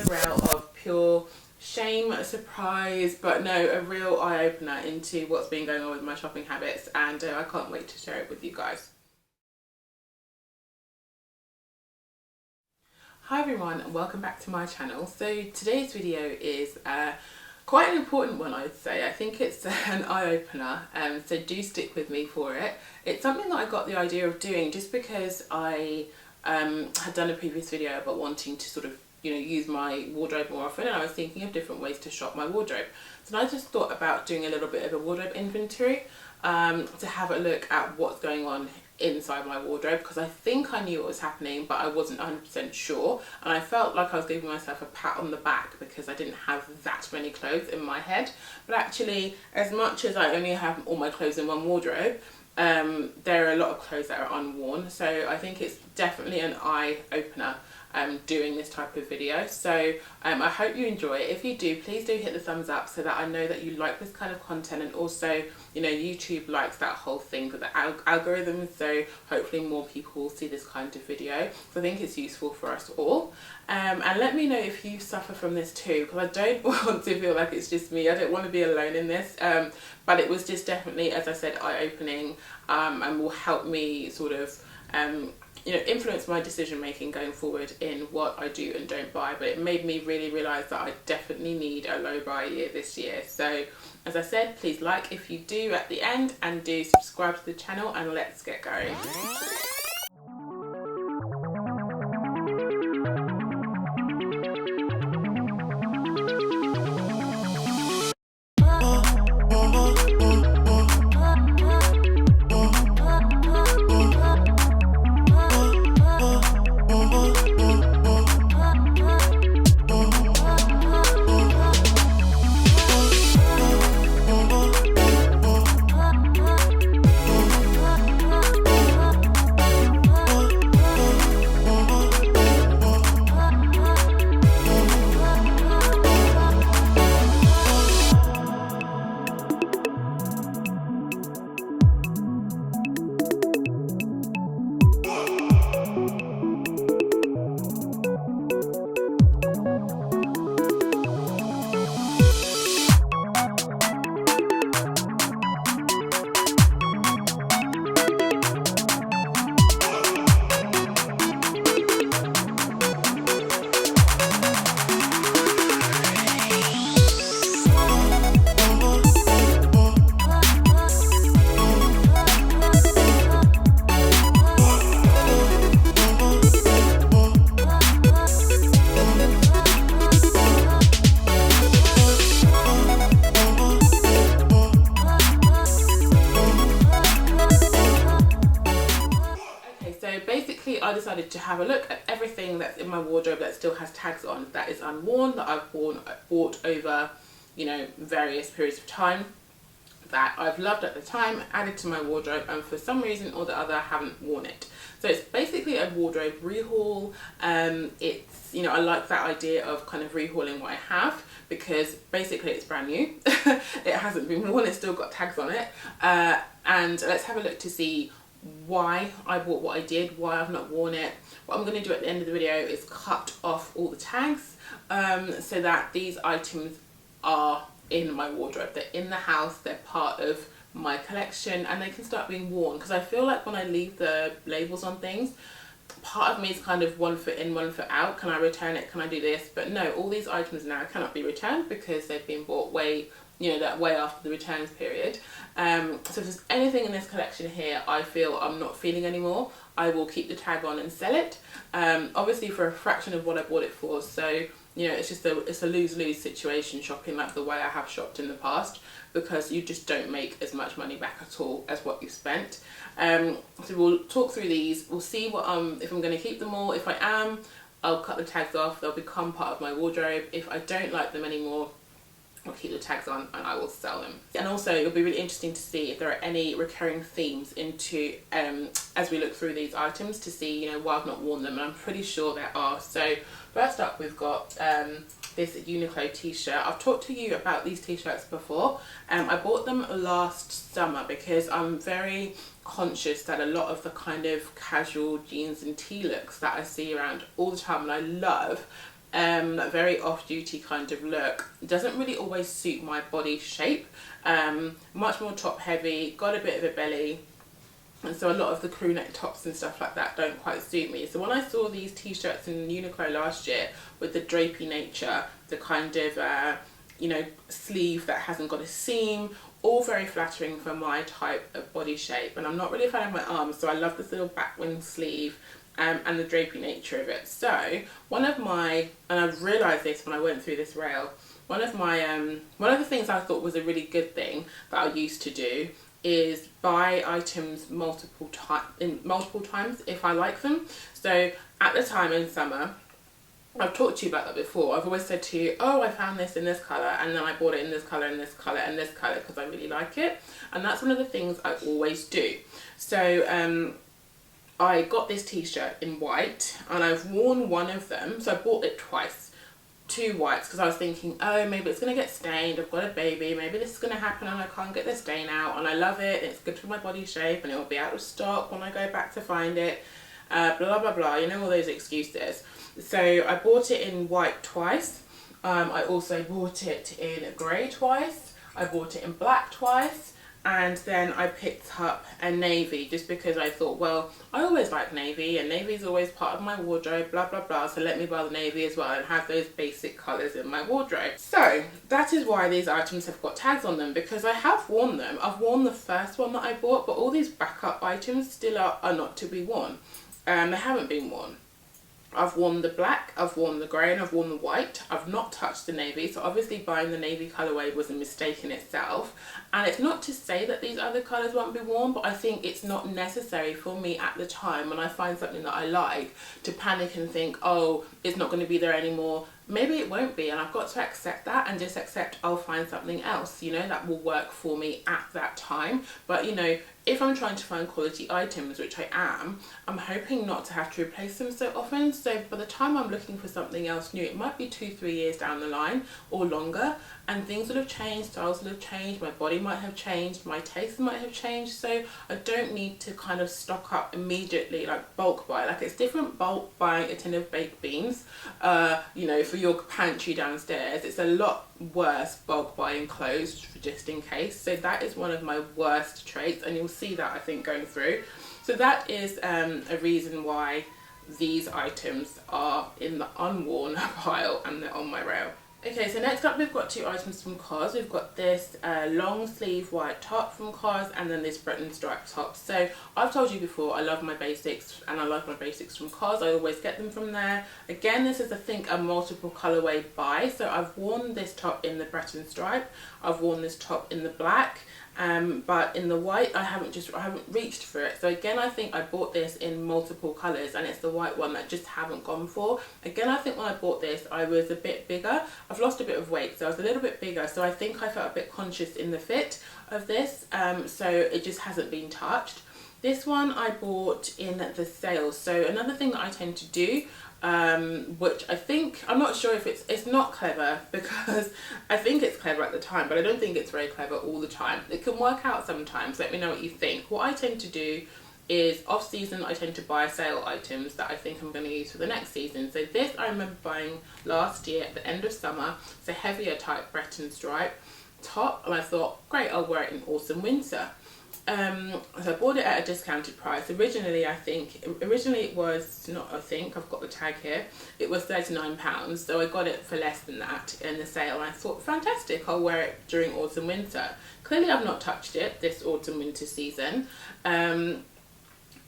the rail of pure shame, surprise, but no, a real eye-opener into what's been going on with my shopping habits, and I can't wait to share it with you guys. Hi everyone, and welcome back to my channel. So today's video is quite an important one, I'd say. I think it's an eye-opener, so do stick with me for it. It's something that I got the idea of doing just because I had done a previous video about wanting to sort of, you know, use my wardrobe more often, and I was thinking of different ways to shop my wardrobe. So I just thought about doing a little bit of a wardrobe inventory to have a look at what's going on inside my wardrobe, because I think I knew what was happening, but I wasn't 100% sure, and I felt like I was giving myself a pat on the back because I didn't have that many clothes in my head. But actually, as much as I only have all my clothes in one wardrobe, there are a lot of clothes that are unworn, so I think it's definitely an eye-opener doing this type of video. So I hope you enjoy it. If you do, please do hit the thumbs up so that I know that you like this kind of content, and also, you know, YouTube likes that whole thing for the algorithm, so hopefully more people will see this kind of video. So I think it's useful for us all. And let me know if you suffer from this too, because I don't want to feel like it's just me. I don't want to be alone in this, but it was just definitely, as I said, eye-opening, and will help me sort of you know, influence my decision making going forward in what I do and don't buy. But it made me really realise that I definitely need a low buy year this year. So as I said, please like if you do at the end, and do subscribe to the channel, and let's get going. I decided to have a look at everything that's in my wardrobe that still has tags on, that is unworn, that I've bought over, you know, various periods of time, that I've loved at the time, added to my wardrobe, and for some reason or the other haven't worn it. So it's basically a wardrobe rehaul. It's, you know, I like that idea of kind of rehauling what I have, because basically it's brand new. It hasn't been worn, it's still got tags on it, and let's have a look to see why I bought what I did, why I've not worn it. What I'm going to do at the end of the video is cut off all the tags, so that these items are in my wardrobe. They're in the house, they're part of my collection, and they can start being worn, because I feel like when I leave the labels on things, part of me is kind of one foot in, one foot out. Can I return it? Can I do this? But no, all these items now cannot be returned because they've been bought way, you know, that way after the returns period. So if there's anything in this collection here I feel I'm not feeling anymore, I will keep the tag on and sell it, obviously for a fraction of what I bought it for. So, you know, it's a lose-lose situation shopping like the way I have shopped in the past, because you just don't make as much money back at all as what you've spent. So we'll talk through these, we'll see what if I'm going to keep them all. If I am, I'll cut the tags off, they'll become part of my wardrobe. If I don't like them anymore, I'll keep the tags on and I will sell them. And also it'll be really interesting to see if there are any recurring themes into as we look through these items, to see, you know, why I've not worn them, and I'm pretty sure there are. So first up, we've got this Nico T-Shirt. I've talked to you about these t-shirts before. I bought them last summer because I'm very conscious that a lot of the kind of casual jeans and tee looks that I see around all the time and I love, that very off-duty kind of look. It doesn't really always suit my body shape. Much more top heavy, got a bit of a belly, and so a lot of the crew neck tops and stuff like that don't quite suit me. So when I saw these t-shirts in Uniqlo last year with the drapey nature, the kind of you know, sleeve that hasn't got a seam, all very flattering for my type of body shape. And I'm not really a fan of my arms, so I love this little backwing sleeve and the drapey nature of it. So one of my, and I've realised this when I went through this rail, one of the things I thought was a really good thing that I used to do is buy items multiple times if I like them. So at the time in summer, I've talked to you about that before. I've always said to you, oh, I found this in this colour, and then I bought it in this colour and this colour and this colour because I really like it. And that's one of the things I always do. So I got this t-shirt in white, and I've worn one of them. So I bought it twice. 2 whites, because I was thinking, oh, maybe it's going to get stained, I've got a baby, maybe this is going to happen and I can't get the stain out, and I love it, it's good for my body shape, and it will be out of stock when I go back to find it, blah blah blah, you know, all those excuses. So I bought it in white twice. I also bought it in grey twice, I bought it in black twice, and then I picked up a navy just because I thought, well, I always like navy and navy is always part of my wardrobe, blah blah blah, so let me buy the navy as well and have those basic colours in my wardrobe. So that is why these items have got tags on them, because I have worn them. I've worn the first one that I bought, but all these backup items still are not to be worn. They haven't been worn. I've worn the black, I've worn the grey, and I've worn the white. I've not touched the navy, so obviously buying the navy colourway was a mistake in itself. And it's not to say that these other colours won't be worn, but I think it's not necessary for me at the time when I find something that I like to panic and think, oh, it's not going to be there anymore. Maybe it won't be, and I've got to accept that and just accept I'll find something else, you know, that will work for me at that time. But, you know, if I'm trying to find quality items, which I am, I'm hoping not to have to replace them so often. So by the time I'm looking for something else new, it might be 2-3 years down the line or longer, and things will have changed, styles will have changed, my body might have changed, my taste might have changed. So I don't need to kind of stock up immediately, like bulk buy. Like, it's different bulk buying a tin of baked beans, you know, for your pantry downstairs. It's a lot worse bulk buying clothes for just in case. So that is one of my worst traits, and you'll see that, I think, going through. So that is a reason why these items are in the unworn pile and they're on my rail. Okay, so next up we've got 2 items from COS. We've got this long sleeve white top from COS, and then this Breton stripe top. So I've told you before, I love my basics, and I love my basics from COS. I always get them from there. Again, this is, I think, a multiple colourway buy. So I've worn this top in the Breton stripe, I've worn this top in the black, but in the white I haven't reached for it. So again, I think I bought this in multiple colours, and it's the white one that I just haven't gone for. Again, I think when I bought this I was a bit bigger. I've lost a bit of weight, so I was a little bit bigger, so I think I felt a bit conscious in the fit of this, so it just hasn't been touched. This one I bought in the sale. So another thing that I tend to do, which I think, I'm not sure if it's not clever, because I think it's clever at the time, but I don't think it's very clever all the time. It can work out sometimes. Let me know what you think. What I tend to do is, off season, I tend to buy sale items that I think I'm going to use for the next season. So this I remember buying last year at the end of summer. It's a heavier type Breton stripe top, and I thought, great, I'll wear it in autumn winter. So I bought it at a discounted price. Originally it was, not I think, I've got the tag here, it was £39, so I got it for less than that in the sale, and I thought, fantastic, I'll wear it during autumn winter. Clearly I've not touched it this autumn winter season, and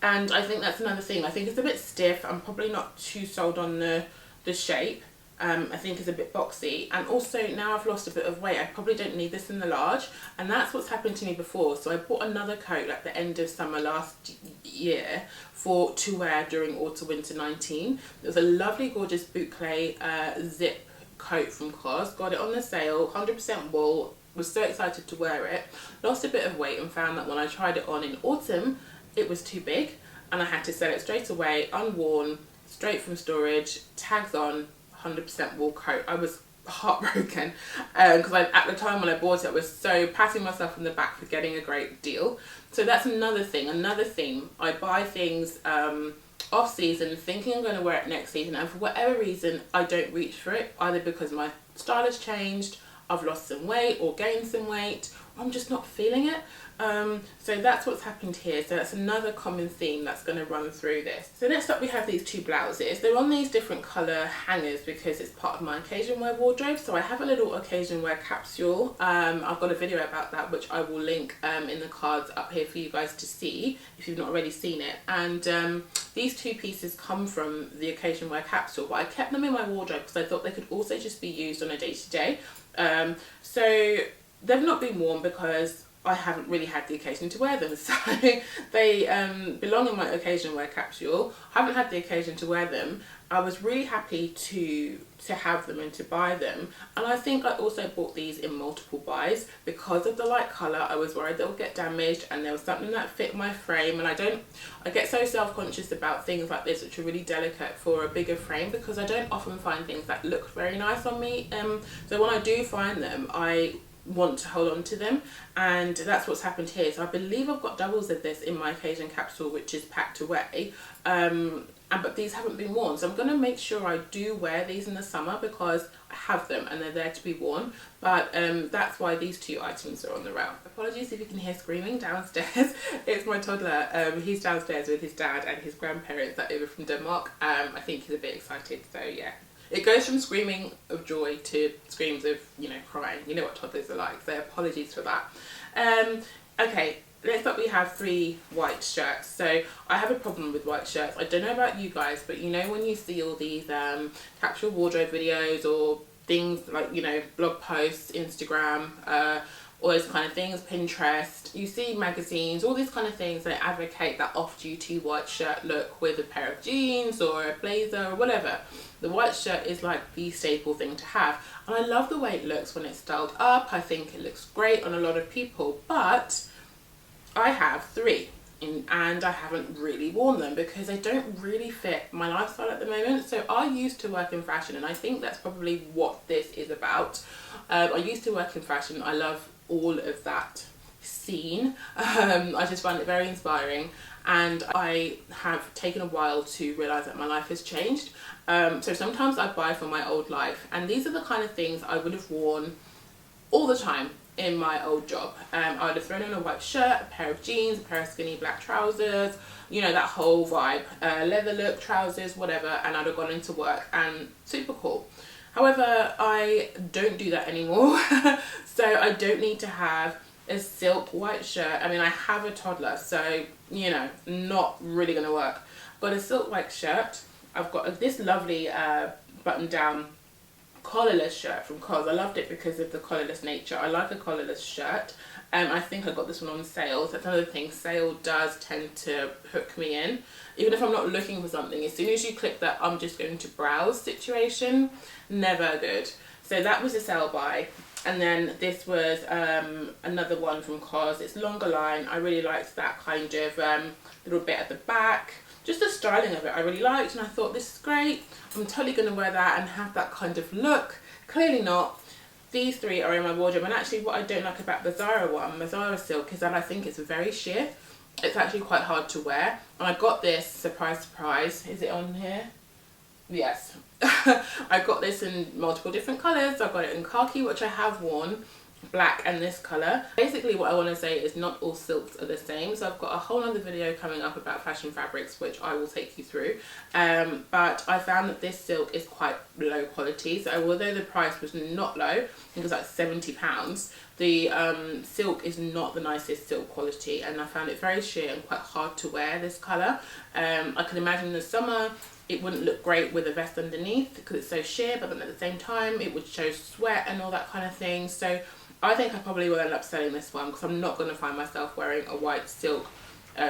I think that's another thing. I think it's a bit stiff. I'm probably not too sold on the shape. I think it's a bit boxy, and also now I've lost a bit of weight, I probably don't need this in the large, and that's what's happened to me before. So I bought another coat at the end of summer last year to wear during autumn winter 19. It was a lovely gorgeous boucle zip coat from COS. Got it on the sale, 100% wool. Was so excited to wear it. Lost a bit of weight and found that when I tried it on in autumn it was too big, and I had to sell it straight away, unworn, straight from storage, tags on, 100% wool coat. I was heartbroken because at the time when I bought it, I was so patting myself on the back for getting a great deal. So that's another thing, another theme. I buy things off season thinking I'm going to wear it next season, and for whatever reason I don't reach for it, either because my style has changed, I've lost some weight or gained some weight, or I'm just not feeling it. So that's what's happened here. So that's another common theme that's going to run through this. So next up we have these two blouses. They're on these different colour hangers because it's part of my occasion wear wardrobe. So I have a little occasion wear capsule. I've got a video about that which I will link in the cards up here for you guys to see if you've not already seen it. And these two pieces come from the occasion wear capsule, but I kept them in my wardrobe because I thought they could also just be used on a day-to-day. So they've not been worn because I haven't really had the occasion to wear them, so they belong in my occasion wear capsule. I haven't had the occasion to wear them. I was really happy to have them and to buy them, and I think I also bought these in multiple buys because of the light colour. I was worried they'll get damaged, and there was something that fit my frame, and I get so self-conscious about things like this which are really delicate for a bigger frame because I don't often find things that look very nice on me. So when I do find them, I want to hold on to them, and that's what's happened here. So I believe I've got doubles of this in my occasion capsule which is packed away, but these haven't been worn, so I'm going to make sure I do wear these in the summer because I have them and they're there to be worn. But that's why these two items are on the route. Apologies if you can hear screaming downstairs. It's my toddler. He's downstairs with his dad and his grandparents that are over from Denmark. I think he's a bit excited, so yeah. It goes from screaming of joy to screams of, you know, crying. You know what toddlers are like, so apologies for that. Okay, next up we have 3 white shirts. So I have a problem with white shirts. I don't know about you guys, but you know when you see all these capsule wardrobe videos or things like, you know, blog posts, Instagram, all those kind of things, Pinterest, you see magazines, all these kind of things that advocate that off-duty white shirt look with a pair of jeans or a blazer or whatever. The white shirt is like the staple thing to have, and I love the way it looks when it's styled up. I think it looks great on a lot of people, but I have 3 and I haven't really worn them because they don't really fit my lifestyle at the moment. So I used to work in fashion, and I think that's probably what this is about. I used to work in fashion. I love all of that scene. I just find it very inspiring, and I have taken a while to realise that my life has changed. So sometimes I buy from my old life, and these are the kind of things I would have worn all the time in my old job. I would have thrown on a white shirt, a pair of jeans, a pair of skinny black trousers, you know, that whole vibe, leather look, trousers, whatever, and I'd have gone into work and super cool. However, I don't do that anymore. So I don't need to have a silk white shirt. I mean, I have a toddler, so, you know, not really going to work. I've got a silk white shirt. I've got this lovely button down collarless shirt from COS. I loved it because of the collarless nature. I like a collarless shirt. I think I got this one on sale. So that's another thing. Sale does tend to hook me in. Even if I'm not looking for something, as soon as you click that I'm just going to browse situation, never good. So that was a sale buy. And then this was another one from COS. It's longer line. I really liked that kind of little bit at the back. Just the styling of it I really liked, and I thought this is great. I'm totally going to wear that and have that kind of look. Clearly not. These 3 are in my wardrobe, and actually what I don't like about the Zara one, the Zara silk, is that I think it's very sheer. It's actually quite hard to wear. And I got this, surprise, surprise. Is it on here? Yes. I got this in multiple different colours. I got it in khaki, which I have worn, black, and this colour. Basically what I want to say is not all silks are the same. So I've got a whole other video coming up about fashion fabrics, which I will take you through. But I found that this silk is quite low quality. So although the price was not low, I think it was like £70, the silk is not the nicest silk quality, and I found it very sheer and quite hard to wear, this colour. I can imagine in the summer it wouldn't look great with a vest underneath because it's so sheer, but then at the same time it would show sweat and all that kind of thing. So I think I probably will end up selling this one because I'm not going to find myself wearing a white silk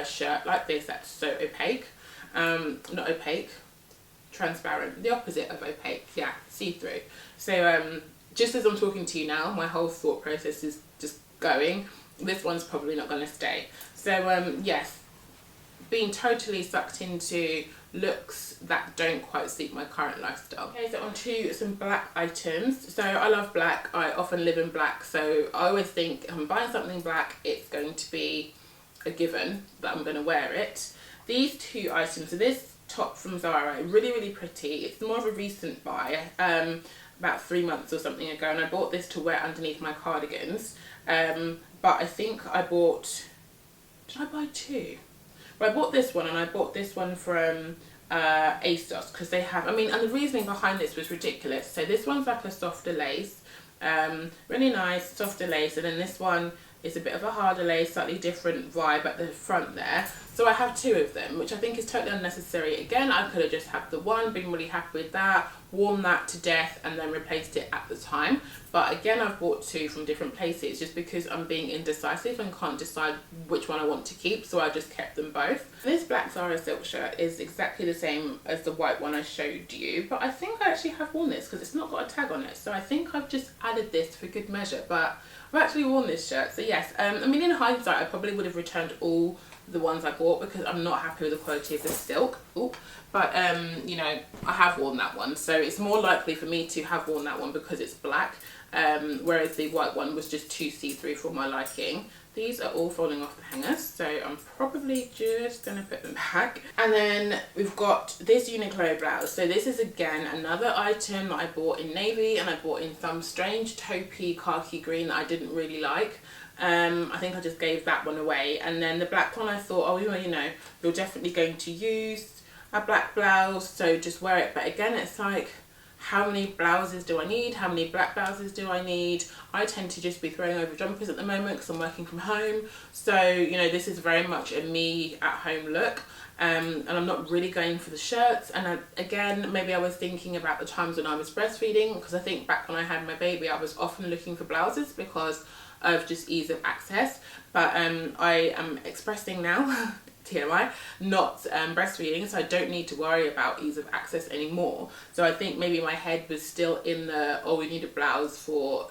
shirt like this that's so opaque. Not opaque, transparent, the opposite of opaque, yeah, see-through. So just as I'm talking to you now, my whole thought process is just going, this one's probably not going to stay. So yes, being totally sucked into looks that don't quite suit my current lifestyle. Okay, so on to some black items. So I love black. I often live in black, so I always think if I'm buying something black, it's going to be a given that I'm going to wear it. These 2 items, so this top from Zara, really pretty. It's more of a recent buy, about 3 months or something ago, and I bought this to wear underneath my cardigans. But I think I bought, did I buy two? Well, I bought this one, and I bought this one from ASOS, because they have, I mean, and the reasoning behind this was ridiculous. So this one's like a softer lace, really nice softer lace, and then this one is a bit of a harder lace, slightly different vibe at the front there. So I have two of them, which I think is totally unnecessary. Again, I could have just had the one, been really happy with that, worn that to death, and then replaced it at the time. But again, I've bought two from different places just because I'm being indecisive and can't decide which one I want to keep, so I just kept them both. This black Zara silk shirt is exactly the same as the white one I showed you, but I think I actually have worn this because it's not got a tag on it. So I think I've just added this for good measure, but I've actually worn this shirt. So yes, I mean, in hindsight, I probably would have returned all the ones I bought because I'm not happy with the quality of the silk. Ooh. But you know, I have worn that one, so it's more likely for me to have worn that one because it's black, whereas the white one was just too see-through for my liking. These are all falling off the hangers, so I'm probably just gonna put them back. And then we've got this Uniqlo blouse. So this is again another item that I bought in navy, and I bought in some strange taupey khaki green that I didn't really like. I think I just gave that one away. And then the black one, I thought, oh, well, you know, you're definitely going to use a black blouse, so just wear it. But again, it's like, how many blouses do I need? How many black blouses do I need? I tend to just be throwing over jumpers at the moment because I'm working from home. So, you know, this is very much a me at home look. And I'm not really going for the shirts. And again, maybe I was thinking about the times when I was breastfeeding, because I think back when I had my baby, I was often looking for blouses because of just ease of access. But I am expressing now, TMI, not breastfeeding, so I don't need to worry about ease of access anymore. So I think maybe my head was still in the, oh, we need a blouse for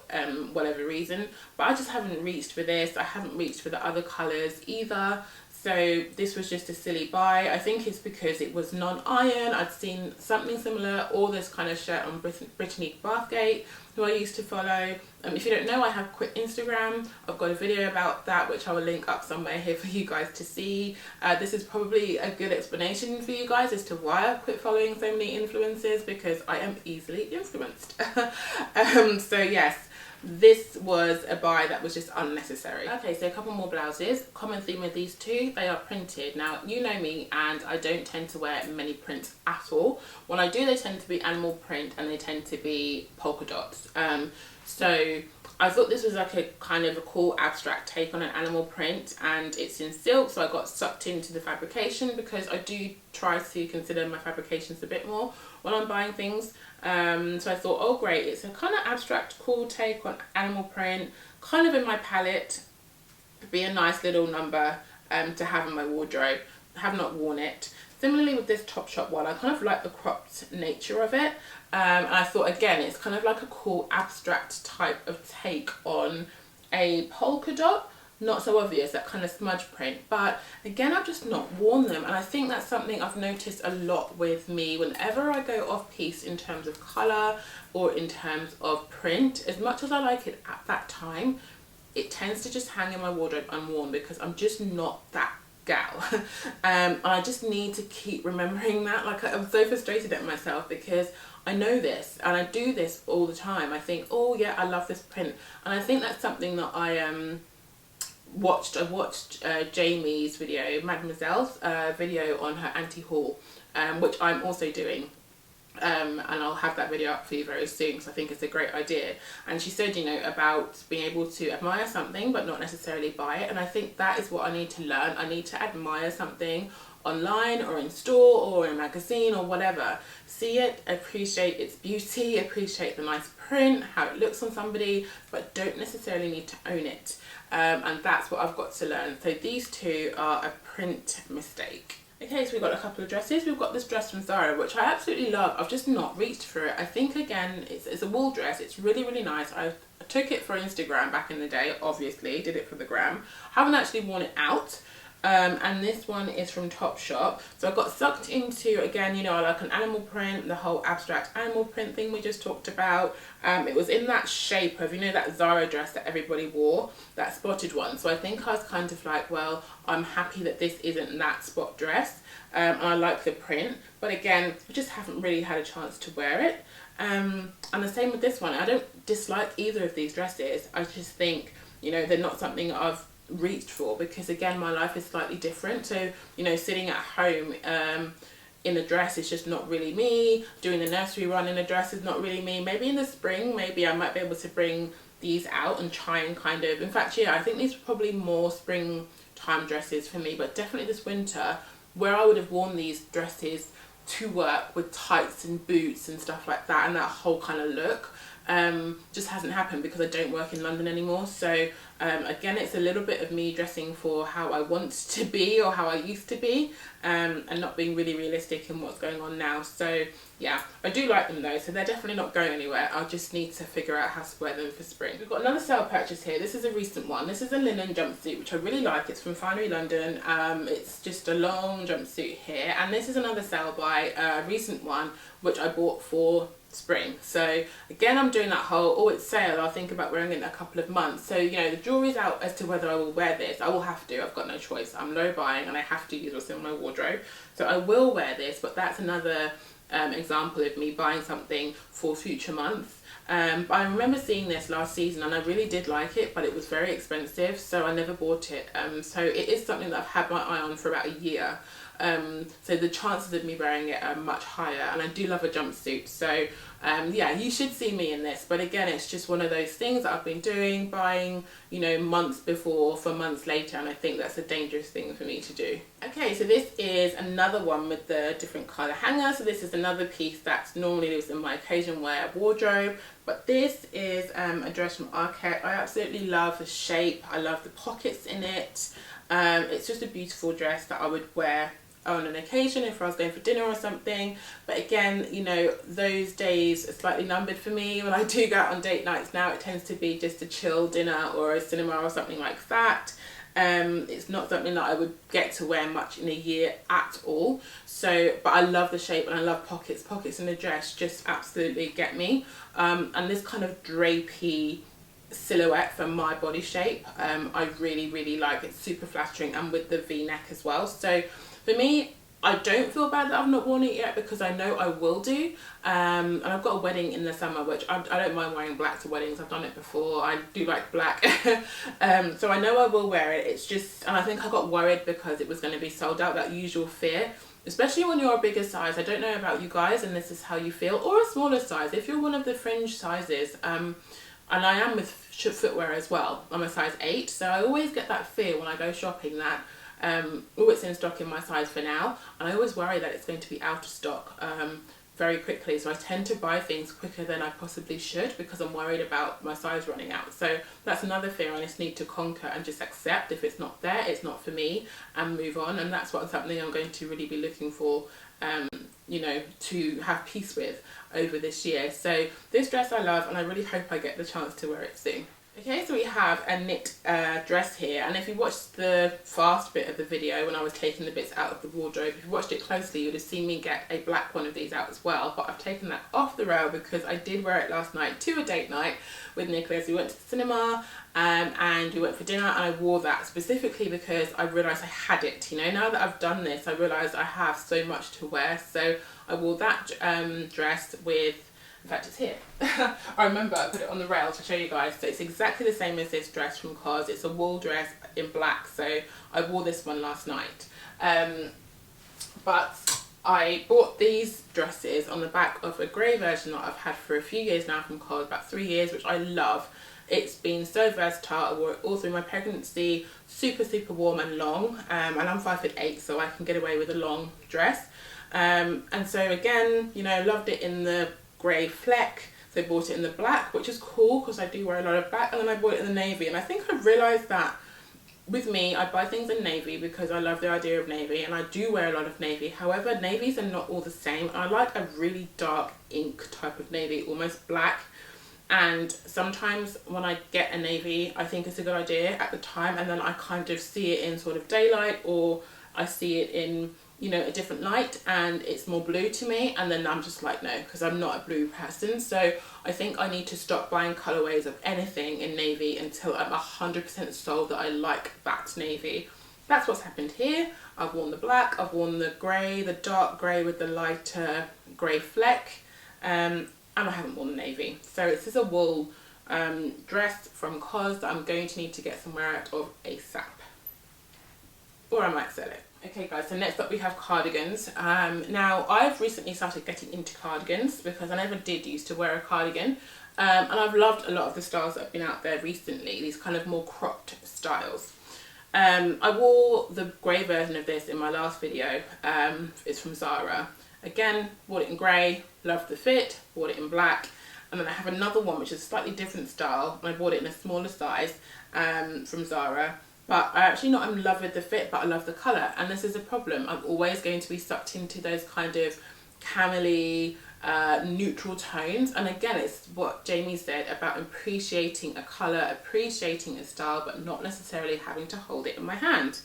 whatever reason, but I just haven't reached for this. I haven't reached for the other colours either. So this was just a silly buy. I think it's because it was non-iron. I'd seen something similar, or this kind of shirt on Brittany Bathgate, who I used to follow. If you don't know, I have quit Instagram. I've got a video about that, which I will link up somewhere here for you guys to see. This is probably a good explanation for you guys as to why I've quit following so many influencers, because I am easily influenced. So yes, this was a buy that was just unnecessary. Okay, so a couple more blouses. Common theme with these two, they are printed. Now, you know me, and I don't tend to wear many prints at all. When I do, they tend to be animal print, and they tend to be polka dots. So I thought this was like a kind of a cool abstract take on an animal print, and it's in silk, so I got sucked into the fabrication because I do try to consider my fabrications a bit more when I'm buying things. So I thought, oh great, it's a kind of abstract cool take on animal print, kind of in my palette, would be a nice little number to have in my wardrobe. I have not worn it. Similarly with this Topshop one, I kind of like the cropped nature of it. And I thought, again, it's kind of like a cool abstract type of take on a polka dot. Not so obvious, that kind of smudge print. But again, I've just not worn them. And I think that's something I've noticed a lot with me. Whenever I go off piece in terms of colour or in terms of print, as much as I like it at that time, it tends to just hang in my wardrobe unworn because I'm just not that gal. And I just need to keep remembering that. Like, I'm so frustrated at myself because I know this and I do this all the time. I think, oh yeah, I love this print. And I think that's something that I watched. I watched Jamie's video, Mademoiselle's video on her anti-haul, which I'm also doing. And I'll have that video up for you very soon because I think it's a great idea. And she said, you know, about being able to admire something but not necessarily buy it. And I think that is what I need to learn. I need to admire something online or in store or in a magazine or whatever. See it, appreciate its beauty, appreciate the nice print, how it looks on somebody, but don't necessarily need to own it. And that's what I've got to learn. So these two are a print mistake. Okay, so we've got a couple of dresses. We've got this dress from Zara, which I absolutely love. I've just not reached for it. I think, again, it's a wool dress. It's really, really nice. I took it for Instagram back in the day, obviously. Did it for the gram. Haven't actually worn it out. and this one is from Topshop. So I got sucked into, again, you know, I like an animal print, the whole abstract animal print thing we just talked about. It was in that shape of, you know, that Zara dress that everybody wore, that spotted one. So I think I was kind of like, well, I'm happy that this isn't that spot dress, and I like the print, but again, I just haven't really had a chance to wear it. And the same with this one. I don't dislike either of these dresses. I just think, you know, they're not something I've reached for, because again, my life is slightly different. So, you know, sitting at home in a dress is just not really me. Doing the nursery run in a dress is not really me. Maybe in the spring, maybe I might be able to bring these out and try and kind of, in fact, yeah, I think these are probably more springtime dresses for me, but definitely this winter, where I would have worn these dresses to work with tights and boots and stuff like that, and that whole kind of look, just hasn't happened because I don't work in London anymore. So again, it's a little bit of me dressing for how I want to be or how I used to be, and not being really realistic in what's going on now. So yeah, I do like them though, so they're definitely not going anywhere. I'll just need to figure out how to wear them for spring. We've got another sale purchase here. This is a recent one. This is a linen jumpsuit, which I really like. It's from Finery London. It's just a long jumpsuit here, and this is another sale buy, a recent one, which I bought for spring. So again, I'm doing that whole, oh, it's sale, I'll think about wearing it in a couple of months. So, you know, the jury's out as to whether I will wear this. I will have to. I've got no choice. I'm low buying and I have to use what's in my wardrobe. So I will wear this, but that's another example of me buying something for future months. But I remember seeing this last season and I really did like it, but it was very expensive, so I never bought it. So it is something that I've had my eye on for about a year. So the chances of me wearing it are much higher, and I do love a jumpsuit. So yeah, you should see me in this, but again, it's just one of those things that I've been doing, buying, you know, months before for months later, and I think that's a dangerous thing for me to do. Okay, so this is another one with the different colour hanger. So this is another piece that normally lives in my occasion wear wardrobe, but this is a dress from Arket. I absolutely love the shape. I love the pockets in it. It's just a beautiful dress that I would wear on an occasion if I was going for dinner or something. But again, you know, those days are slightly numbered for me. When I do go out on date nights now, it tends to be just a chill dinner or a cinema or something like that. It's not something that I would get to wear much in a year at all. So, but I love the shape and I love pockets. Pockets in a dress just absolutely get me. And this kind of drapey silhouette for my body shape, I really, really like. It's super flattering, and with the V-neck as well. So for me, I don't feel bad that I've not worn it yet, because I know I will do. And I've got a wedding in the summer, which I don't mind wearing black to weddings. I've done it before. I do like black. So I know I will wear it. It's just, and I think I got worried because it was going to be sold out, that usual fear. Especially when you're a bigger size. I don't know about you guys, and this is how you feel. Or a smaller size. If you're one of the fringe sizes, and I am with footwear as well. I'm a size 8, so I always get that fear when I go shopping that oh, it's in stock in my size for now, and I always worry that it's going to be out of stock very quickly. So I tend to buy things quicker than I possibly should, because I'm worried about my size running out. So that's another fear I just need to conquer and just accept. If it's not there, it's not for me, and move on. And that's something I'm going to really be looking for, you know, to have peace with over this year. So this dress I love, and I really hope I get the chance to wear it soon. Okay, so we have a knit dress here, and if you watched the fast bit of the video when I was taking the bits out of the wardrobe, if you watched it closely, you would have seen me get a black one of these out as well, but I've taken that off the rail because I did wear it last night to a date night with Nicholas. We went to the cinema and we went for dinner, and I wore that specifically because I realised I had it. You know, now that I've done this, I realised I have so much to wear, so I wore that dress with, in fact, it's here. I remember I put it on the rail to show you guys. So it's exactly the same as this dress from COS. It's a wool dress in black. So I wore this one last night. But I bought these dresses on the back of a grey version that I've had for a few years now from COS, about 3 years, which I love. It's been so versatile. I wore it all through my pregnancy, super, super warm and long. And I'm 5'8", so I can get away with a long dress. And so again, you know, loved it in the grey fleck. So I bought it in the black, which is cool because I do wear a lot of black, and then I bought it in the navy. And I think I've realised that with me, I buy things in navy because I love the idea of navy, and I do wear a lot of navy. However, navies are not all the same. I like a really dark ink type of navy, almost black. And sometimes when I get a navy, I think it's a good idea at the time, and then I kind of see it in sort of daylight, or I see it in, you know, a different light and it's more blue to me, and then I'm just like, no, because I'm not a blue person. So I think I need to stop buying colorways of anything in navy until I'm 100% sold that I like that navy. That's what's happened here. I've worn the black, I've worn the grey, the dark grey with the lighter grey fleck, and I haven't worn the navy. So this is a wool dress from COS that I'm going to need to get somewhere out of ASAP. Or I might sell it. Okay guys, so next up we have cardigans. Now I've recently started getting into cardigans because I never did used to wear a cardigan. And I've loved a lot of the styles that have been out there recently, these kind of more cropped styles. I wore the grey version of this in my last video. It's from Zara. Again, bought it in grey, loved the fit, bought it in black. And then I have another one which is a slightly different style, and I bought it in a smaller size from Zara. But I actually not in love with the fit, but I love the colour. And this is a problem. I'm always going to be sucked into those kind of camely, neutral tones. And again, it's what Jamie said about appreciating a colour, appreciating a style, but not necessarily having to hold it in my hand.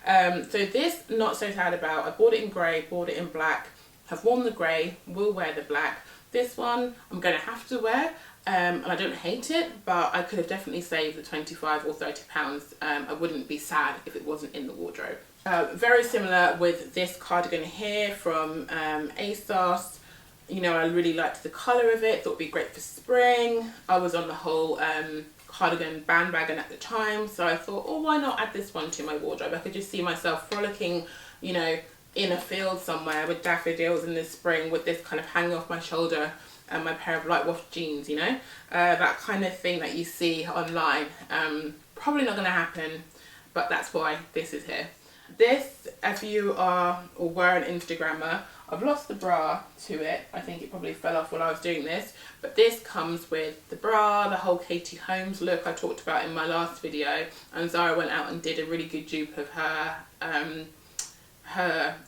So this, not so sad about. I bought it in grey, bought it in black, have worn the grey, will wear the black. This one I'm going to have to wear, and I don't hate it, but I could have definitely saved the 25 or 30 pounds. I wouldn't be sad if it wasn't in the wardrobe. Very similar with this cardigan here from ASOS. You know, I really liked the colour of it, thought it'd be great for spring. I was on the whole cardigan bandwagon at the time, so I thought, oh, why not add this one to my wardrobe? I could just see myself frolicking, you know, in a field somewhere with daffodils in the spring with this kind of hanging off my shoulder and my pair of light wash jeans, you know, that kind of thing that you see online. Probably not going to happen, but that's why this is here. This, if you are or were an Instagrammer, I've lost the bra to it. I think it probably fell off while I was doing this, but this comes with the bra, the whole Katie Holmes look I talked about in my last video, and Zara went out and did a really good dupe of her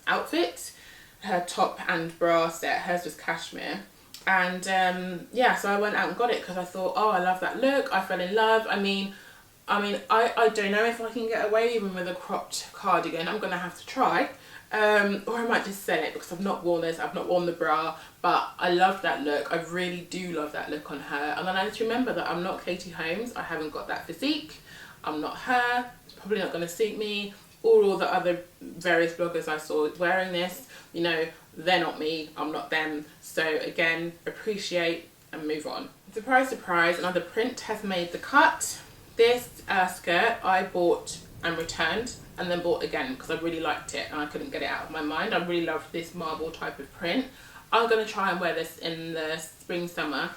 outfit, her top and bra set. Hers was cashmere, and yeah, so I went out and got it because I thought, oh, I love that look. I fell in love. I mean I don't know if I can get away even with a cropped cardigan. I'm gonna have to try, or I might just sell it because I've not worn this, I've not worn the bra, but I love that look. I really do love that look on her. And then I just remember that I'm not Katie Holmes. I haven't got that physique. I'm not her. It's probably not going to suit me. All the other various bloggers I saw wearing this, you know, they're not me, I'm not them. So again, appreciate and move on. Surprise, surprise, another print has made the cut. This skirt I bought and returned and then bought again because I really liked it and I couldn't get it out of my mind. I really loved this marble type of print. I'm going to try and wear this in the spring summer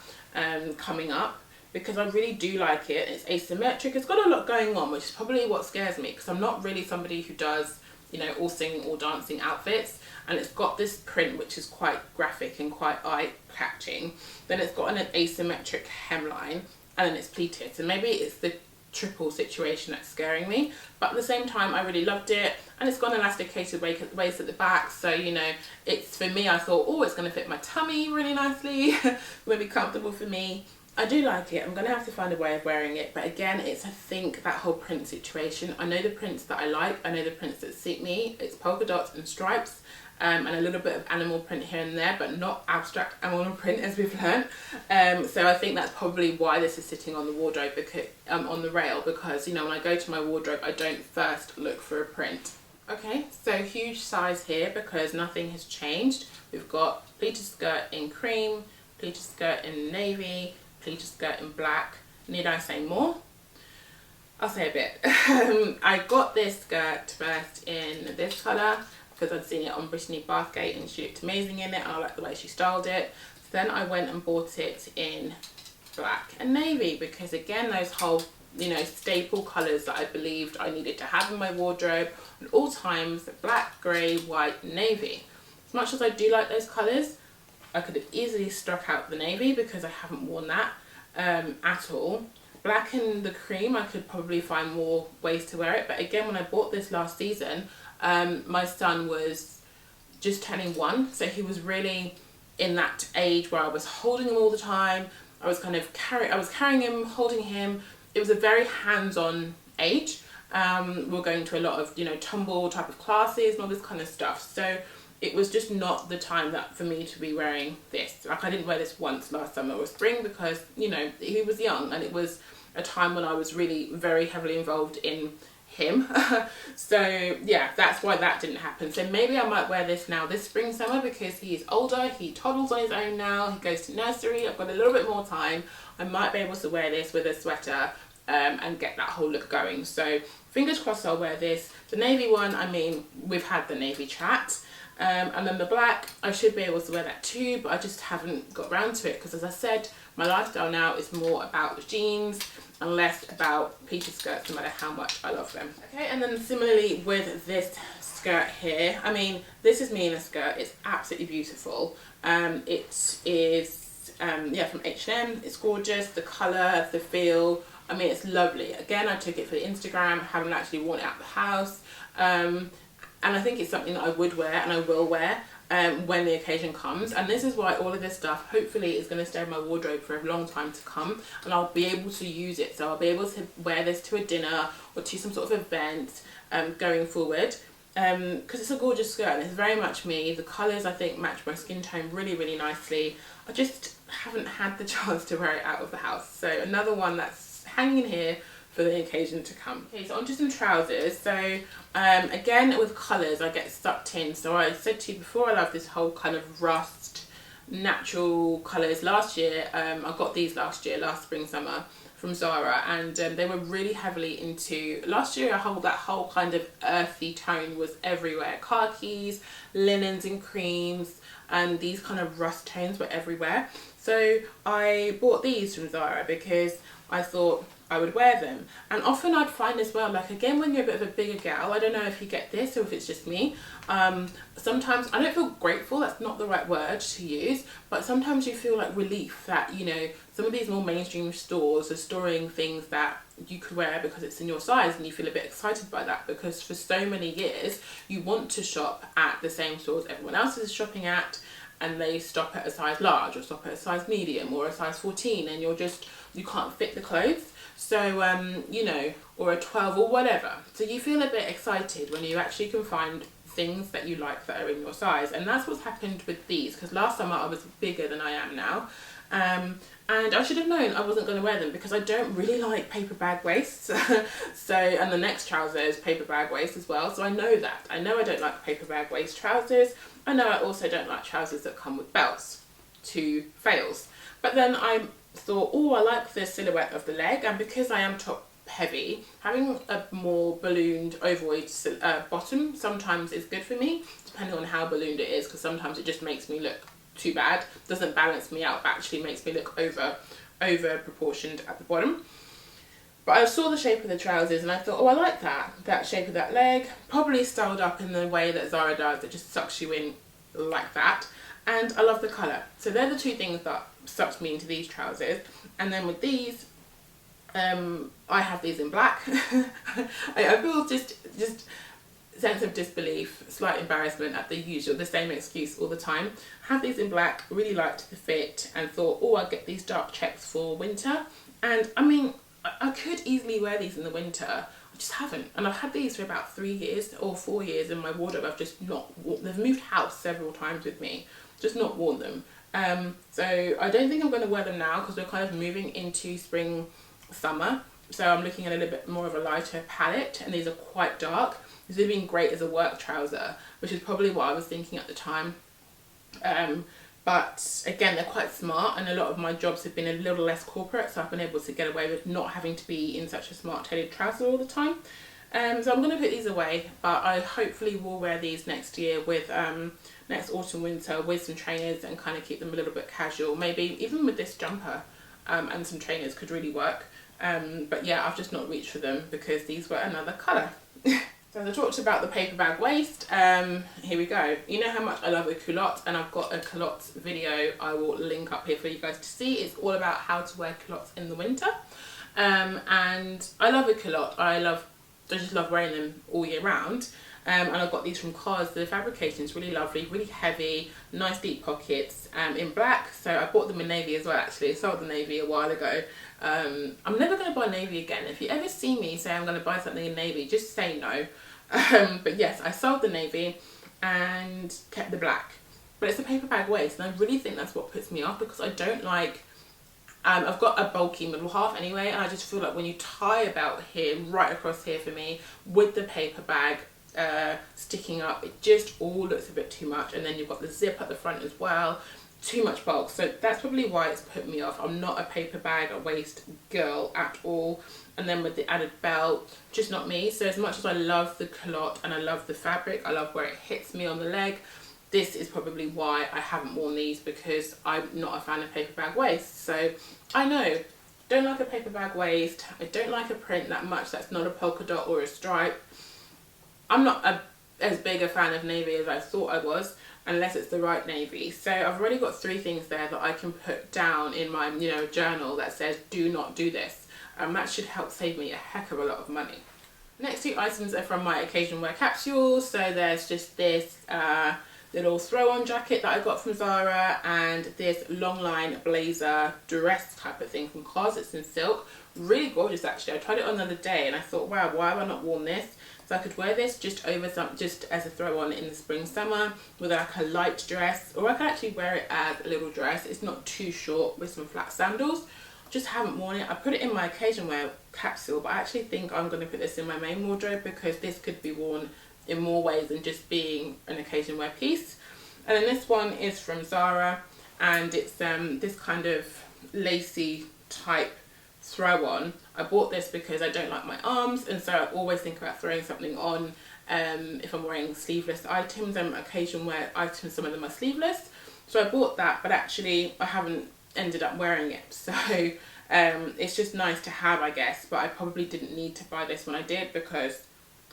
coming up, because I really do like it. It's asymmetric, it's got a lot going on, which is probably what scares me because I'm not really somebody who does, you know, all singing or dancing outfits. And it's got this print which is quite graphic and quite eye-catching. Then it's got an asymmetric hemline, and then it's pleated. So maybe it's the triple situation that's scaring me, but at the same time I really loved it. And it's got an elasticated waist at the back, so you know, it's, for me, I thought, oh, it's going to fit my tummy really nicely. It's going to be comfortable for me. I do like it. I'm going to have to find a way of wearing it, but again, it's, I think, that whole print situation. I know the prints that I like, I know the prints that suit me. It's polka dots and stripes, and a little bit of animal print here and there, but not abstract animal print as we've learned. So I think that's probably why this is sitting on the wardrobe, because on the rail, because, you know, when I go to my wardrobe, I don't first look for a print. Okay, so huge size here because nothing has changed. We've got pleated skirt in cream, pleated skirt in navy, pleated skirt in black. Need I say more? I'll say a bit. I got this skirt first in this colour because I'd seen it on Brittany Bathgate and she looked amazing in it. I like the way she styled it. So then I went and bought it in black and navy because, again, those whole, you know, staple colours that I believed I needed to have in my wardrobe at all times: black, grey, white, navy. As much as I do like those colours, I could have easily struck out the navy because I haven't worn that at all. Black and the cream, I could probably find more ways to wear it, but again, when I bought this last season, my son was just turning 1, so he was really in that age where I was holding him all the time. I was carrying him, holding him. It was a very hands-on age. We were going to a lot of, you know, tumble type of classes and all this kind of stuff. So it was just not the time that for me to be wearing this. Like, I didn't wear this once last summer or spring because, you know, he was young and it was a time when I was really very heavily involved in him. So yeah, that's why that didn't happen. So maybe I might wear this now this spring summer because he's older, he toddles on his own now, he goes to nursery, I've got a little bit more time. I might be able to wear this with a sweater and get that whole look going. So fingers crossed I'll wear this. The navy one, I mean, we've had the navy chat. And then the black, I should be able to wear that too, but I just haven't got around to it because, as I said, my lifestyle now is more about jeans and less about pleated skirts, no matter how much I love them. Okay, and then similarly with this skirt here, I mean, this is me in a skirt. It's absolutely beautiful. It is, yeah, from H&M. It's gorgeous. The colour, the feel. I mean, it's lovely. Again, I took it for the Instagram. Haven't actually worn it out the house. And I think it's something that I would wear and I will wear when the occasion comes. And this is why all of this stuff hopefully is going to stay in my wardrobe for a long time to come, and I'll be able to use it. So I'll be able to wear this to a dinner or to some sort of event going forward, because it's a gorgeous skirt and it's very much me. The colours, I think, match my skin tone really, really nicely. I just haven't had the chance to wear it out of the house. So another one that's hanging here for the occasion to come. Okay, so onto some trousers. So again, with colours, I get sucked in. So I said to you before, I love this whole kind of rust, natural colours. Last year, I got these last spring, summer from Zara, and they were really heavily into, last year that whole kind of earthy tone was everywhere. Khakis, linens and creams, and these kind of rust tones were everywhere. So I bought these from Zara because I thought I would wear them. And often I'd find as well, like, again, when you're a bit of a bigger gal, I don't know if you get this or if it's just me, sometimes I don't feel grateful, that's not the right word to use, but sometimes you feel like relief that, you know, some of these more mainstream stores are storing things that you could wear because it's in your size, and you feel a bit excited by that because for so many years you want to shop at the same stores everyone else is shopping at, and they stop at a size large or stop at a size medium or a size 14, and you can't fit the clothes. So, you know, or a 12 or whatever. So you feel a bit excited when you actually can find things that you like that are in your size. And that's what's happened with these, because last summer I was bigger than I am now. And I should have known I wasn't going to wear them because I don't really like paper bag waists. So, and the next trouser is paper bag waist as well. So I know that. I know I don't like paper bag waist trousers. I know I also don't like trousers that come with belts. Two fails. But then I thought, oh, I like the silhouette of the leg, and because I am top heavy, having a more ballooned ovoid bottom sometimes is good for me, depending on how ballooned it is, because sometimes it just makes me look too bad, doesn't balance me out, but actually makes me look over proportioned at the bottom. But I saw the shape of the trousers and I thought, oh, I like that shape of that leg, probably styled up in the way that Zara does, it just sucks you in like that. And I love the colour. So they're the two things that sucked me into these trousers. And then with these, I have these in black. I feel just sense of disbelief, slight embarrassment at the same excuse all the time. Have these in black, really liked the fit, and thought, oh, I'll get these dark checks for winter. And I mean, I could easily wear these in the winter. I just haven't. And I've had these for about 3 years or 4 years in my wardrobe. I've just not worn. They've moved house several times with me. Just not worn them. So I don't think I'm going to wear them now because we're kind of moving into spring, summer. So I'm looking at a little bit more of a lighter palette, and these are quite dark. These would have been great as a work trouser, which is probably what I was thinking at the time. But again, they're quite smart, and a lot of my jobs have been a little less corporate, so I've been able to get away with not having to be in such a smart tailored trouser all the time. So I'm going to put these away, but I hopefully will wear these next year with next autumn winter with some trainers and kind of keep them a little bit casual. Maybe even with this jumper and some trainers could really work. But yeah, I've just not reached for them because these were another colour. So as I talked about the paper bag waist, here we go. You know how much I love a culotte, and I've got a culottes video I will link up here for you guys to see. It's all about how to wear culottes in the winter. And I love a culotte. I just love wearing them all year round. and I got these from Cars. The fabrication is really lovely, really heavy, nice deep pockets, in black. So I bought them in navy as well. Actually, I sold the navy a while ago. I'm never going to buy navy again. If you ever see me say I'm going to buy something in navy, just say no. But yes, I sold the navy and kept the black. But it's a paper bag waist, and I really think that's what puts me off, because I don't like, I've got a bulky middle half anyway, and I just feel like when you tie a belt here, right across here for me, with the paper bag sticking up, it just all looks a bit too much. And then you've got the zip at the front as well, too much bulk. So that's probably why it's put me off. I'm not a paper bag waist girl at all. And then with the added belt, just not me. So as much as I love the culotte and I love the fabric, I love where it hits me on the leg, this is probably why I haven't worn these, because I'm not a fan of paper bag waist. So I know, don't like a paper bag waist. I don't like a print that much that's not a polka dot or a stripe. I'm not as big a fan of navy as I thought I was, unless it's the right navy. So I've already got 3 things there that I can put down in my, you know, journal that says do not do this. That should help save me a heck of a lot of money. Next 2 items are from my occasion wear capsules. So there's just this little throw-on jacket that I got from Zara, and this long line blazer dress type of thing from Cars. It's in silk, really gorgeous actually. I tried it on the other day and I thought, wow, why have I not worn this? So I could wear this just over just as a throw-on in the spring summer with like a light dress, or I could actually wear it as a little dress. It's not too short, with some flat sandals. Just haven't worn it. I put it in my occasion wear capsule, but I actually think I'm going to put this in my main wardrobe, because this could be worn in more ways than just being an occasion wear piece. And then this one is from Zara, and it's this kind of lacy type throw on. I bought this because I don't like my arms, and so I always think about throwing something on if I'm wearing sleeveless items, and occasion wear items, some of them are sleeveless. So I bought that, but actually I haven't ended up wearing it. So it's just nice to have, I guess, but I probably didn't need to buy this when I did, because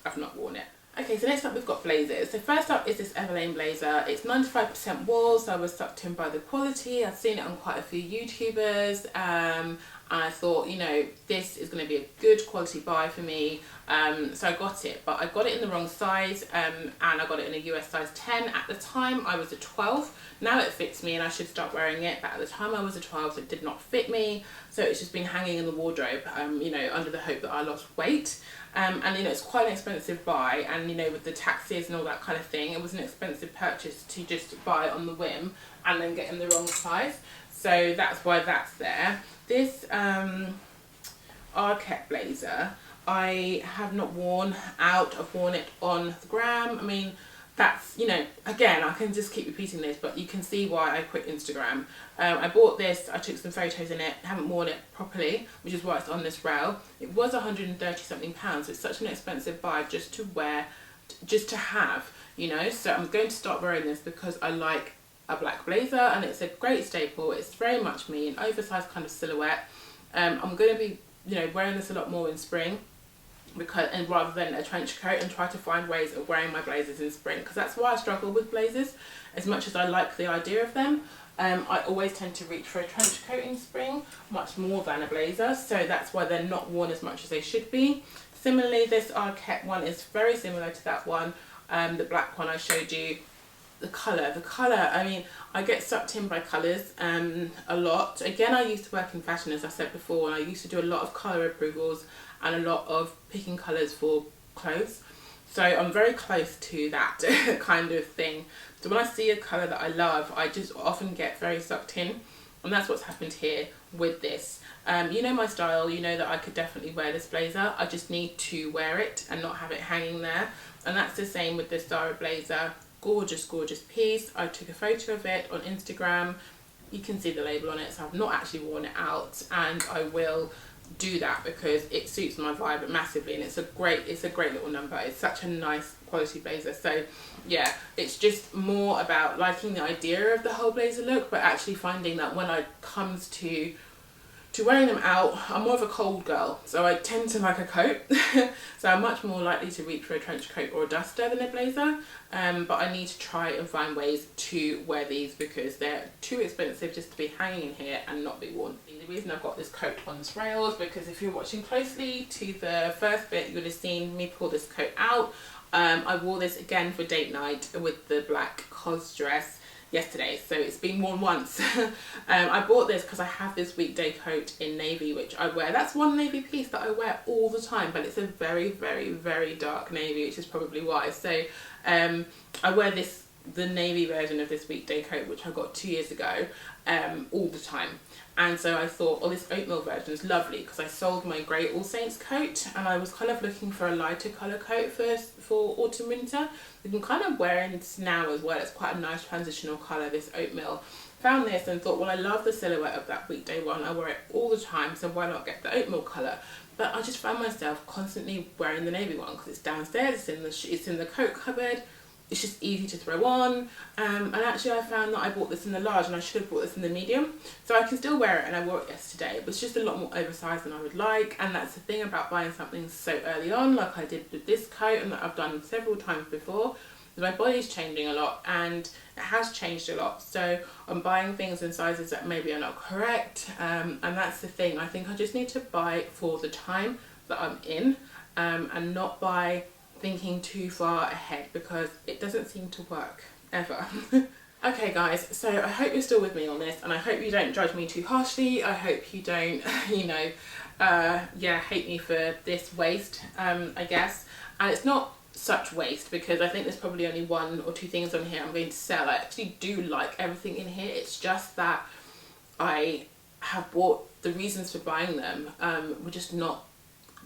I've not worn it. Okay, so next up we've got blazers. So first up is this Everlane blazer. It's 95% wool, so I was sucked in by the quality. I've seen it on quite a few YouTubers, and I thought, you know, this is going to be a good quality buy for me. So I got it, but I got it in the wrong size, and I got it in a US size 10. At the time I was a 12. Now it fits me and I should start wearing it, but at the time I was a 12, so it did not fit me. So it's just been hanging in the wardrobe, you know, under the hope that I lost weight. And you know, it's quite an expensive buy, and you know, with the taxes and all that kind of thing, it was an expensive purchase to just buy on the whim and then get in the wrong size. So that's why that's there. This Arquette blazer I have not worn out. I've worn it on the gram. I mean, that's, you know, again, I can just keep repeating this, but you can see why I quit Instagram. I bought this, I took some photos in it, haven't worn it properly, which is why it's on this rail. It was 130 something pounds. It's such an expensive buy just to wear, just to have, you know. So I'm going to start wearing this because I like a black blazer, and it's a great staple. It's very much me, an oversized kind of silhouette. I'm going to be, you know, wearing this a lot more in spring, because, and rather than a trench coat, and try to find ways of wearing my blazers in spring, because that's why I struggle with blazers. As much as I like the idea of them, I always tend to reach for a trench coat in spring much more than a blazer, so that's why they're not worn as much as they should be. Similarly, this Arquette one is very similar to that one, the black one I showed you. The colour, I mean, I get sucked in by colours a lot. Again, I used to work in fashion, as I said before, and I used to do a lot of colour approvals and a lot of picking colours for clothes. So I'm very close to that kind of thing. So when I see a colour that I love, I just often get very sucked in, and that's what's happened here with this. You know my style, you know that I could definitely wear this blazer. I just need to wear it and not have it hanging there. And that's the same with this Zara blazer. Gorgeous, gorgeous piece. I took a photo of it on Instagram. You can see the label on it, so I've not actually worn it out, and I will do that because it suits my vibe massively, and it's a great little number. It's such a nice quality blazer. So yeah, it's just more about liking the idea of the whole blazer look, but actually finding that when it comes to wearing them out, I'm more of a cold girl, so I tend to like a coat. So I'm much more likely to reach for a trench coat or a duster than a blazer, but I need to try and find ways to wear these because they're too expensive just to be hanging in here and not be worn. The reason I've got this coat on rails, because if you're watching closely to the first bit, you would have seen me pull this coat out. I wore this again for date night with the black cos dress yesterday, so it's been worn once. I bought this because I have this weekday coat in navy which I wear. That's one navy piece that I wear all the time, but it's a very, very, very dark navy, which is probably why. So I wear the navy version of this weekday coat, which I got 2 years ago, all the time. And so I thought, oh, this oatmeal version is lovely, because I sold my grey All Saints coat and I was kind of looking for a lighter colour coat for autumn winter. You can kind of wear it now as well. It's quite a nice transitional colour, this oatmeal. Found this and thought, well, I love the silhouette of that weekday one. I wear it all the time, so why not get the oatmeal colour? But I just found myself constantly wearing the navy one because it's downstairs, it's in the coat cupboard. It's just easy to throw on, and actually I found that I bought this in the large and I should have bought this in the medium, so I can still wear it, and I wore it yesterday, but it's just a lot more oversized than I would like. And that's the thing about buying something so early on, like I did with this coat and that I've done several times before, is my body's changing a lot, and it has changed a lot, so I'm buying things in sizes that maybe are not correct, and that's the thing. I think I just need to buy for the time that I'm in, and not buy thinking too far ahead, because it doesn't seem to work ever. Okay guys, so I hope you're still with me on this, and I hope you don't judge me too harshly. I hope you don't, you know, yeah, hate me for this waste, I guess. And it's not such waste, because I think there's probably only 1 or 2 things on here I'm going to sell. I actually do like everything in here. It's just that I have bought, the reasons for buying them were just not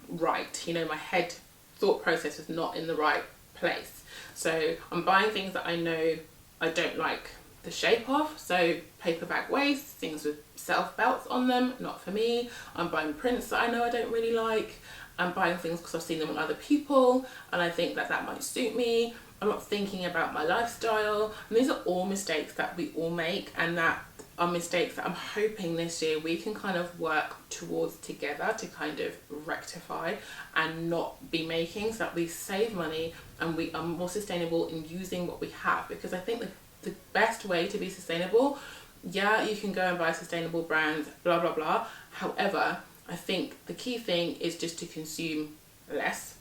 right. You know, my head thought process was not in the right place. So I'm buying things that I know I don't like the shape of. So paper bag waists, things with self belts on them, not for me. I'm buying prints that I know I don't really like. I'm buying things because I've seen them on other people and I think that that might suit me. I'm not thinking about my lifestyle. And these are all mistakes that we all make, and that are mistakes that I'm hoping this year we can kind of work towards together to kind of rectify and not be making, so that we save money and we are more sustainable in using what we have. Because I think the best way to be sustainable, yeah, you can go and buy sustainable brands, blah blah blah. However, I think the key thing is just to consume less,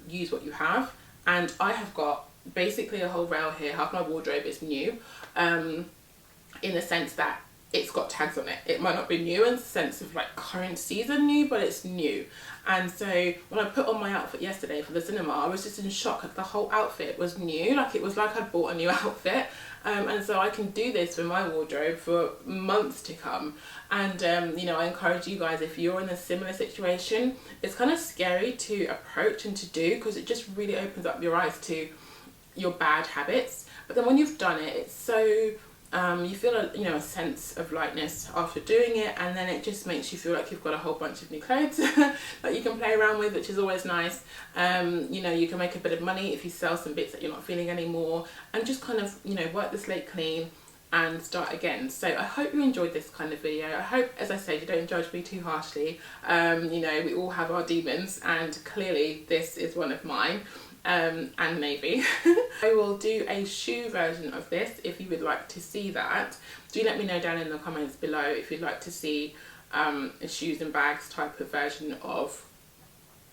use what you have. And I have got basically a whole rail here. Half my wardrobe is new, in the sense that it's got tags on it. It might not be new in the sense of like current season new, but it's new. And so when I put on my outfit yesterday for the cinema, I was just in shock that the whole outfit was new. Like, it was like I'd bought a new outfit. And so I can do this for my wardrobe for months to come. And you know, I encourage you guys, if you're in a similar situation, it's kind of scary to approach and to do, because it just really opens up your eyes to your bad habits. But then when you've done it, it's so you feel a sense of lightness after doing it, and then it just makes you feel like you've got a whole bunch of new clothes that you can play around with, which is always nice. You know, you can make a bit of money if you sell some bits that you're not feeling anymore, and just kind of, you know, work the slate clean and start again. So I hope you enjoyed this kind of video. I hope, as I said, you don't judge me too harshly. You know, we all have our demons, and clearly this is one of mine. And maybe I will do a shoe version of this if you would like to see that. Do let me know down in the comments below if you'd like to see a shoes and bags type of version of,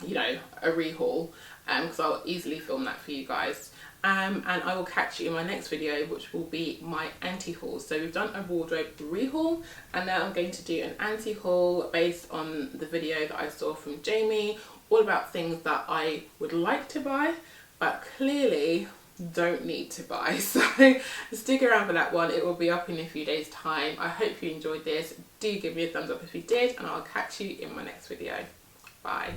you know, a rehaul, because I'll easily film that for you guys. And I will catch you in my next video, which will be my anti-haul. So we've done a wardrobe rehaul, and now I'm going to do an anti-haul based on the video that I saw from Jamie, all about things that I would like to buy but clearly don't need to buy. So stick around for that one. It will be up in a few days time. I hope you enjoyed this. Do give me a thumbs up if you did, and I'll catch you in my next video. Bye.